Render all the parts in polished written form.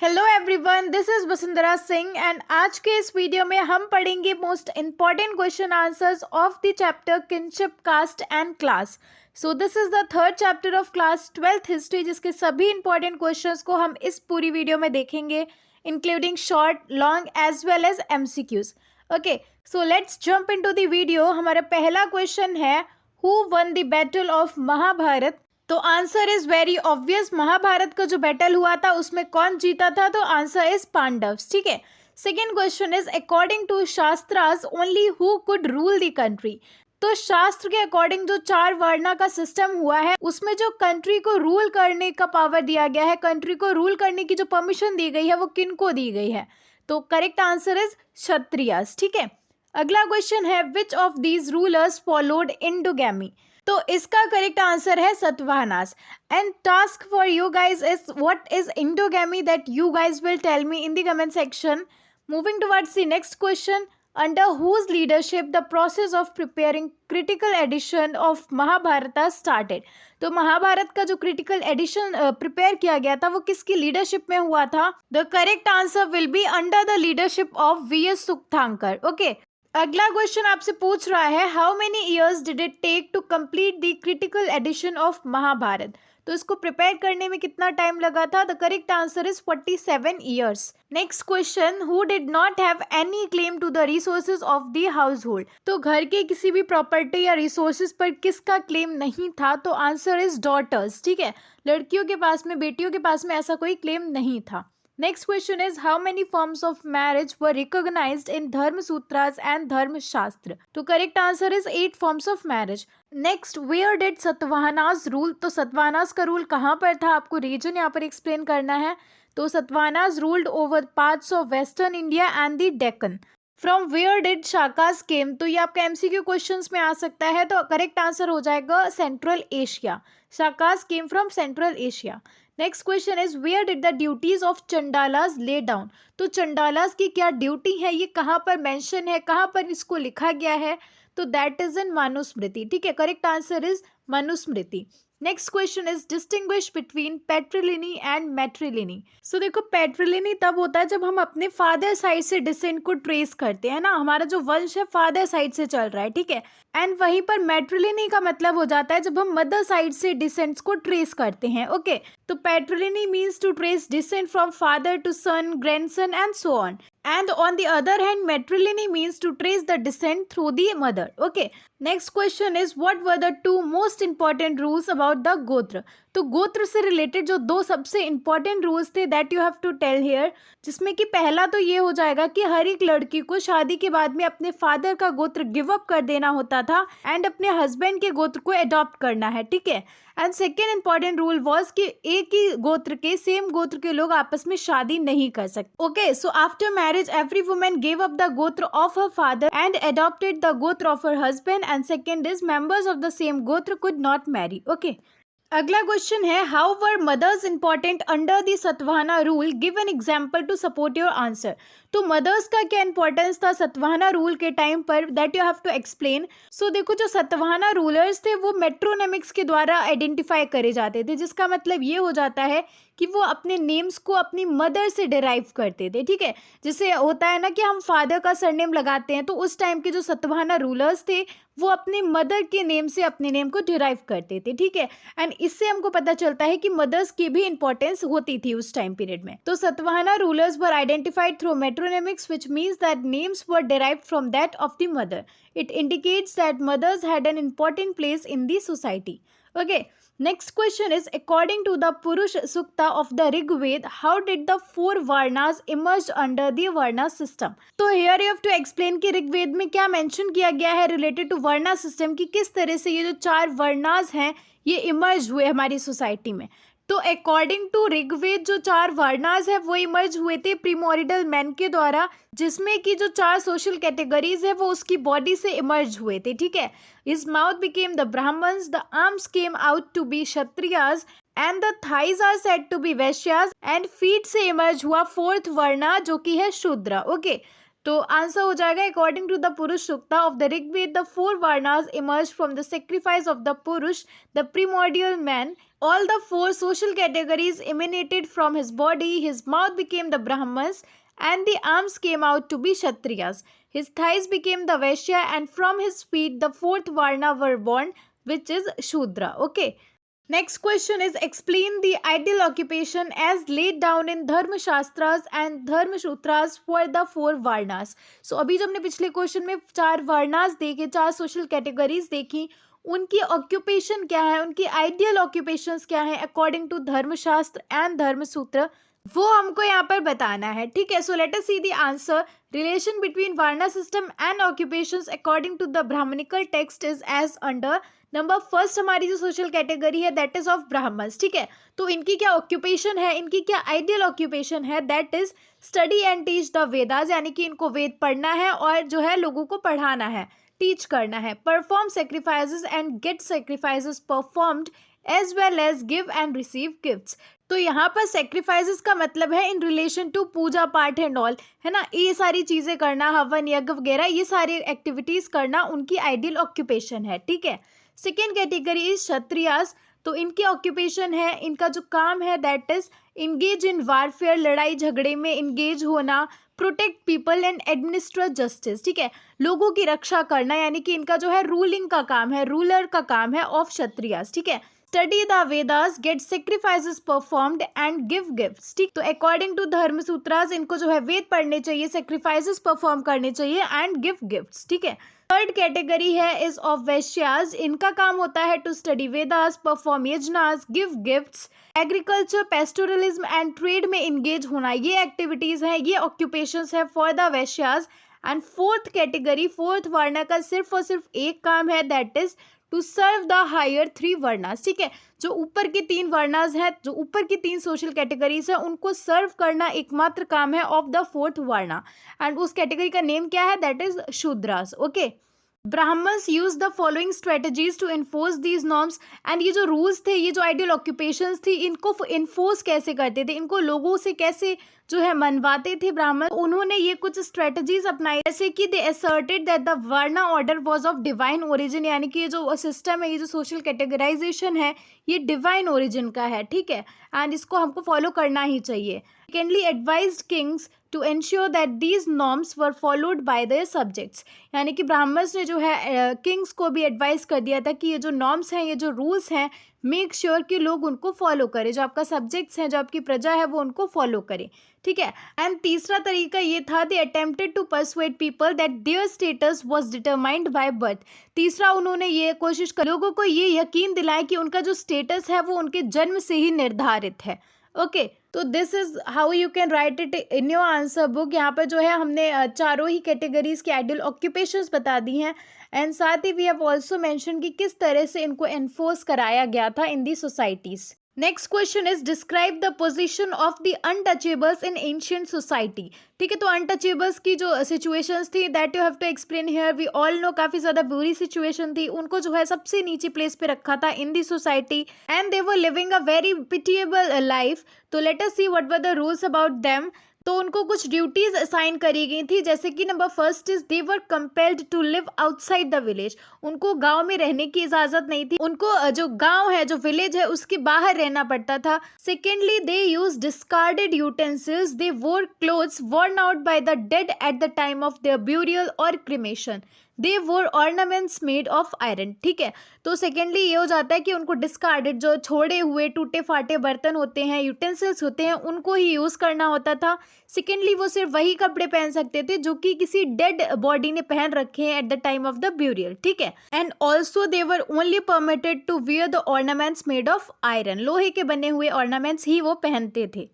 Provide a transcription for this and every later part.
Hello everyone, this is Vasundhara Singh and आज के इस वीडियो में हम पढ़ेंगे most important question answers of the chapter kinship caste and class. So this is the third chapter of class 12th history, जिसके सभी important questions को हम इस पूरी वीडियो में देखेंगे, including short, long as well as MCQs. Okay, so let's jump into the video. हमारा पहला क्वेश्चन है, who won the battle of Mahabharat? तो answer is very obvious, Mahabharat का जो बैटल हुआ था उसमें कौन जीता था? तो आंसर इज पांडव्स। ठीक है। Second question is, according to Shastras only who could rule the country? तो शास्त्र के अकॉर्डिंग जो चार वर्णा का सिस्टम हुआ है उसमें जो कंट्री को रूल करने का पावर दिया गया है, कंट्री को रूल करने की जो परमिशन दी गई है वो किन को दी गई है? तो करेक्ट आंसर इज क्षत्रियस। ठीक है। अगला क्वेश्चन है, which of these rulers followed endogamy? तो इसका करेक्ट आंसर है Satavahanas. And task for you guys is, what is endogamy? That you guys will tell me in the comment section. Moving towards the next question, under whose leadership the process of preparing critical edition of Mahabharat started? तो महाभारत का जो critical edition prepare किया गया था वो किसकी leadership में हुआ था? The correct answer will be under the leadership of V S. Sukthankar. Okay, अगला क्वेश्चन आपसे पूछ रहा है, how many years did it take to complete the critical edition of Mahabharat? तो इसको प्रिपेयर करने में कितना टाइम लगा था? The correct answer is 47 years. Next question, who did not have any claim to the resources of the household? तो घर के किसी भी प्रॉपर्टी या रिसोर्सेज पर किसका क्लेम नहीं था? तो आंसर इज डॉटर्स। ठीक है, लड़कियों के पास में, बेटियों के पास में ऐसा कोई क्लेम नहीं था। Next question is, how many forms of marriage were recognized in Dharma Sutras and Dharma Shastra? तो correct answer is 8 forms of marriage. Next, where did Satavahanas rule? तो सतवाहनास का रूल कहाँ पर था? आपको रीजन यहाँ पर एक्सप्लेन करना है। तो Satavahanas ruled over parts of western India and the Deccan. From where did Shakas came? तो ये आपका एमसीक्यू क्वेश्चंस में आ सकता है, तो करेक्ट आंसर हो जाएगा central Asia. Shakas came from central Asia. Next question is, where did the duties of Chandalas lay down? तो चंडालास की क्या ड्यूटी है, ये कहाँ पर मेंशन है, कहाँ पर इसको लिखा गया है? तो दैट इज इन मनुस्मृति। ठीक है, correct answer is Manusmriti. Next question is, distinguish between patriliny and matriliny? So देखो, पैट्रिलिनी तब होता है जब हम अपने फादर साइड से डिसेंट को ट्रेस करते हैं ना, हमारा जो वंश है फादर साइड से चल रहा है। ठीक है, एंड वहीं पर मैट्रिलिनी का मतलब हो जाता है जब हम मदर साइड से डिसेंट्स को ट्रेस करते हैं। ओके, तो patriliny means to trace descent from father to son, grandson and so on. And on the other hand, matrilineal means to trace the descent through the mother. Okay. Next question is, what were the two most important rules about the गोत्र? तो गोत्र से related जो दो सबसे important rules थे, that you have to tell here, जिसमें कि पहला तो ये हो जाएगा कि हर एक लड़की को शादी के बाद में अपने फादर का गोत्र गिव अप कर देना होता था एंड अपने हस्बैंड के गोत्र को अडॉप्ट करना है। ठीक है। And second important rule was कि एक ही गोत्र के, सेम गोत्र के लोग आपस में शादी नहीं कर सकते। Okay, so after marriage every women gave up the gotra of her father and adopted the gotra of her husband. And second is, members of the same gotra could not marry. Okay, अगला क्वेश्चन है, how were mothers important under the Satavahana rule? Give an example to support your answer. तो mothers का क्या importance था Satavahana rule के time पर, that you have to explain. सो देखो, जो सतवाहना रूलर्स थे वो मेट्रोनिमिक्स के द्वारा आइडेंटिफाई करे जाते थे, जिसका मतलब ये हो जाता है कि वो अपने नेम्स को अपनी मदर से डिराइव करते थे। ठीक है, जैसे होता है ना कि हम फादर का सरनेम लगाते हैं, तो उस टाइम के जो सतवाहना रूलर्स थे वो अपने मदर के नेम से अपने नेम को डिराइव करते थे। ठीक है, एंड इससे हमको पता चलता है कि मदर्स की भी इंपॉर्टेंस होती थी उस टाइम पीरियड में। तो Satavahana rulers were identified through matronymics, which means that names were derived from that of the mother. It indicates that mothers had an important place in the society. Okay, next question is, according to the Purush Sukta of the Rig Veda, how did the four Varnas emerge under the Varna system? तो here you have to explain कि ऋग्वेद में क्या mention किया गया है related to वर्णा system की, किस तरह से ये जो चार वर्णास हैं ये इमर्ज हुए हमारी सोसाइटी में। तो अकॉर्डिंग टू ऋग्वेद जो चार वर्णास है वो इमर्ज हुए थे प्रीमोरिडल मैन के द्वारा, जिसमें कि जो चार सोशल कैटेगरीज है वो उसकी बॉडी से इमर्ज हुए थे। ठीक है, his mouth became the Brahmins, the arms came out to be Kshatriyas and the thighs are said to be Vaishyas and feet से इमर्ज हुआ फोर्थ वर्णा जो कि है शूद्र। ओके, तो आंसर हो जाएगा, according to the Purusha Sukta of the Rigveda, the four varnas emerge from the sacrifice of the Purusha, the primordial man, All the four social categories emanated from his body. His mouth became the Brahmas, and the arms came out to be Kshatriyas. His thighs became the Vaishya, and from his feet the fourth Varna were born, which is Shudra. Okay. Next question is explain the ideal occupation as laid down in Dharma Shastras and Dharma Sutras for the four Varnas. So अभी जो हमने पिछले question में चार वर्णास देखे, चार social categories देखी, उनकी ऑक्यूपेशन क्या है, उनकी आइडियल ऑक्यूपेशंस क्या है according to Dharmashastra and Dharmasutra, वो हमको यहाँ पर बताना है. ठीक है. So let us see the answer. Relation between varna system and occupations according to the Brahmanical text is as under. Number first हमारी जो सोशल कैटेगरी है दैट इज ऑफ ब्राह्मण्स. ठीक है. तो इनकी क्या ऑक्यूपेशन है, इनकी क्या आइडियल ऑक्यूपेशन है, that is study and teach the Vedas, यानी कि इनको वेद पढ़ना है और जो है लोगों को पढ़ाना है, टीच करना है. Perform sacrifices and get sacrifices performed as well as give and receive gifts. तो यहाँ पर सेक्रीफाइसेस का मतलब है इन रिलेशन टू पूजा पाठ एंड ऑल, है ना, ये सारी चीज़ें करना, हवन यज्ञ वगैरह, ये सारी एक्टिविटीज़ करना उनकी आइडियल ऑक्यूपेशन है. ठीक है. Second category is Kshatriyas. तो इनकी ऑक्यूपेशन है, इनका जो काम है that is engage in warfare, लड़ाई झगड़े में इंगेज होना, protect people and administer justice. ठीक है. लोगों की रक्षा करना, यानी कि इनका जो है रूलिंग का काम है, रूलर का काम है ऑफ क्षत्रियास. ठीक है. Study the Vedas, get sacrifices performed and give gifts. ठीक. तो अकॉर्डिंग टू धर्म सूत्रास इनको जो है वेद पढ़ने चाहिए, सेक्रीफाइसेस परफॉर्म करने चाहिए एंड गिव गिफ्ट्स. ठीक है. थर्ड कैटेगरी है इज ऑफ वैश्यास. इनका काम होता है to study Vedas, perform yajnas, give gifts, agriculture, pastoralism and trade में इंगेज होना, ये एक्टिविटीज हैं, ये ऑक्यूपेशंस है for the Vaishyas. And fourth category, fourth varna का सिर्फ और सिर्फ एक काम है that is to serve the higher three varnas. ठीक है. जो ऊपर की तीन वर्णास हैं, जो ऊपर की तीन सोशल कैटेगरीज है, उनको सर्व करना एकमात्र काम है of the fourth varna. And उस कैटेगरी का नेम क्या है, that is Shudras. Okay. Brahmins use the following strategies to enforce these norms. And ये जो रूल्स थे, ये जो आइडियल ऑक्यूपेशंस थी, इनको इन्फोर्स कैसे करते थे, इनको लोगों से कैसे जो है मनवाते थे ब्राह्मण. उन्होंने ये कुछ स्ट्रेटजीज अपनाई, जैसे कि they asserted that the varna order was of divine origin, यानी कि ये जो सिस्टम है, ये जो सोशल कैटेगराइजेशन है, ये डिवाइन ओरिजिन का है. ठीक है. एंड इसको हमको फॉलो करना ही चाहिए. Secondly, advised kings to ensure that these norms were followed by their subjects. यानी कि ब्राह्मण्स ने जो है किंग्स को भी एडवाइस कर दिया था कि ये जो नॉर्म्स हैं, ये जो रूल्स हैं, मेक श्योर कि लोग उनको फॉलो करें, जो आपका सब्जेक्ट्स हैं, जो आपकी प्रजा है, वो उनको फॉलो करें. ठीक है. एंड तीसरा तरीका ये था, they attempted to persuade people that their status was determined by birth. तीसरा, उन्होंने ये कोशिश कर लोगों को ये यकीन दिलाया कि उनका जो स्टेटस है वो उनके जन्म से ही निर्धारित है. Okay. So this is how you can write it in your answer book. यहाँ पर जो है हमने चारों ही कैटेगरीज की आइडियल ऑक्यूपेशंस बता दी हैं. एंड साथ ही वी हैव ऑल्सो मेंशन कि किस तरह से इनको एनफोर्स कराया गया था in the societies. Next question is describe the position of the untouchables in ancient society. ठीक है. तो अनटचेबल्स की जो सिचुएशंस थी that you have to explain here. We all know काफ़ी ज़्यादा बुरी सिचुएशन थी, उनको जो है सबसे नीचे प्लेस पे रखा था in the society and they were living a very pitiable life. तो let us see what were the rules about them. तो उनको कुछ ड्यूटीज असाइन करी गई थी, जैसे कि number first is they were compelled to live outside the village. उनको गांव में रहने की इजाजत नहीं थी, उनको जो गांव है, जो विलेज है, उसके बाहर रहना पड़ता था. सेकेंडली, दे यूज डिस्कार्डेड यूटेंसिल्स. दे वोर clothes worn out by the dead eight the time of their burial और क्रिमेशन. दे वोर ऑर्नामेंट्स मेड ऑफ आयरन. ठीक है. तो सेकेंडली ये हो जाता है कि उनको डिस्कार्डेड, जो छोड़े हुए टूटे फाटे बर्तन होते हैं, यूटेंसिल्स होते हैं, उनको ही यूज़ करना होता था. सेकेंडली, वो सिर्फ वही कपड़े पहन सकते थे जो कि किसी डेड बॉडी ने पहन रखे हैं at the time of the burial. ठीक है. And also they were only permitted to wear the ornaments made of iron. लोहे के बने हुए ऑर्नामेंट्स ही वो पहनते थे.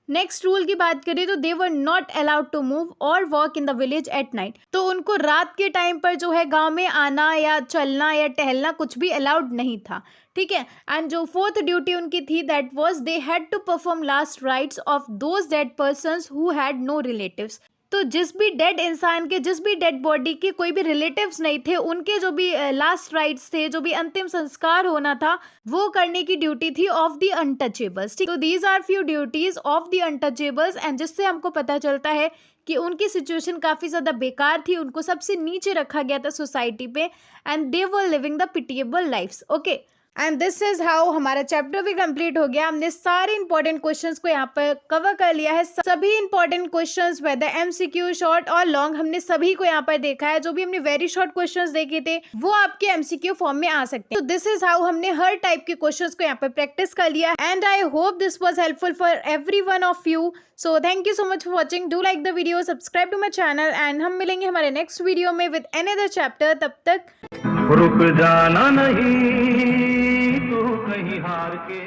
नेक्स्ट रूल की बात करें तो they were not allowed to move और walk in the village at night. तो उनको रात के टाइम पर जो है गांव में आना या चलना या टहलना कुछ भी अलाउड नहीं था. ठीक है. एंड जो फोर्थ ड्यूटी उनकी थी that was they had to perform last rites of those dead persons who had no relatives. तो जिस भी डेड इंसान के, जिस भी डेड बॉडी के कोई भी रिलेटिव्स नहीं थे, उनके जो भी लास्ट राइट्स थे, जो भी अंतिम संस्कार होना था, वो करने की ड्यूटी थी ऑफ द अनटचेबल्स. ठीक. तो these are few duties of the untouchables. And जिससे हमको पता चलता है कि उनकी सिचुएशन काफ़ी ज़्यादा बेकार थी, उनको सबसे नीचे रखा गया था सोसाइटी पे and they were living the pitiable lifes. Okay. And this is how हमारा चैप्टर भी कंप्लीट हो गया। हमने सारे इंपॉर्टेंट क्वेश्चंस को यहाँ पर कवर कर लिया है। सभी important questions whether MCQ short और लॉन्ग हमने सभी को यहाँ पर देखा है। जो भी हमने वेरी शॉर्ट क्वेश्चंस देखे थे वो आपके एमसीक्यू फॉर्म में आ सकते हैं। तो दिस इज हाउ हमने हर टाइप के क्वेश्चंस को यहाँ पर प्रैक्टिस कर लिया and I hope this was helpful for every one of you. So thank you so much for watching. Do like the video, subscribe to my channel and हम मिलेंगे हमारे नेक्स्ट वीडियो में with another chapter. तब तक रुक जाना नहीं तू कहीं हार के।